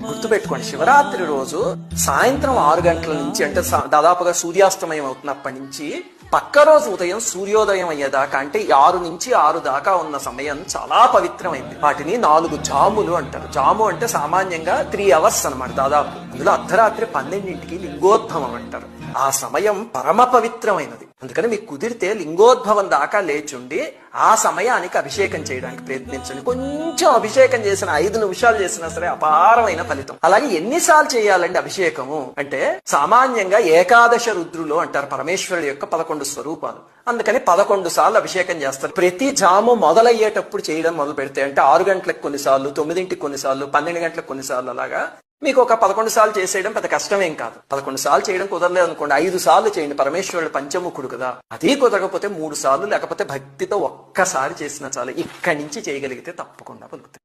గుర్తుపెట్టుకోండి, శివరాత్రి రోజు సాయంత్రం 6 గంటల నుంచి, అంటే దాదాపుగా సూర్యాస్తమయం అవుతున్నప్పటి నుంచి పక్క రోజు ఉదయం సూర్యోదయం అయ్యేదాకా, అంటే 6 నుంచి 6 దాకా ఉన్న సమయం చాలా పవిత్రమైంది. వాటిని 4 జాములు అంటారు. జాము అంటే సామాన్యంగా 3 అవర్స్ అనమాట దాదాపు. అందులో అర్ధరాత్రి 12ంటికి లింగోద్భవం అంటారు. ఆ సమయం పరమ పవిత్రమైనది. అందుకని మీకు కుదిరితే లింగోద్భవం దాకా లేచుండి ఆ సమయానికి అభిషేకం చేయడానికి ప్రయత్నించండి. కొంచెం అభిషేకం చేసిన 5 నిమిషాలు చేసినా సరే అపారమైన ఫలితం. అలాగే ఎన్నిసార్లు చేయాలండి అభిషేకము అంటే, సామాన్యంగా ఏకాదశ రుద్రులు అంటారు పరమేశ్వరుడు యొక్క 11 స్వరూపాలు. అందుకని 11 సార్లు అభిషేకం చేస్తారు. ప్రతి జాము మొదలయ్యేటప్పుడు చేయడం మొదలు పెడితే, అంటే 6 గంటలకు కొన్నిసార్లు, 9ంటికి కొన్నిసార్లు, 12 గంటలకు కొన్నిసార్లు, అలాగా మీకు ఒక 11 సార్లు చేసేయడం పెద్ద కష్టమేం కాదు. 11 సార్లు చేయడం కుదరలేదు అనుకోండి, 5 సార్లు చేయండి. పరమేశ్వరుడు పంచముఖుడు కదా. అది కుదరకపోతే 3 సార్లు, లేకపోతే భక్తితో ఒక్కసారి చేసినా చాలు. ఇక్కడి నుంచి చేయగలిగితే తప్పకుండా పలుకుతాయి.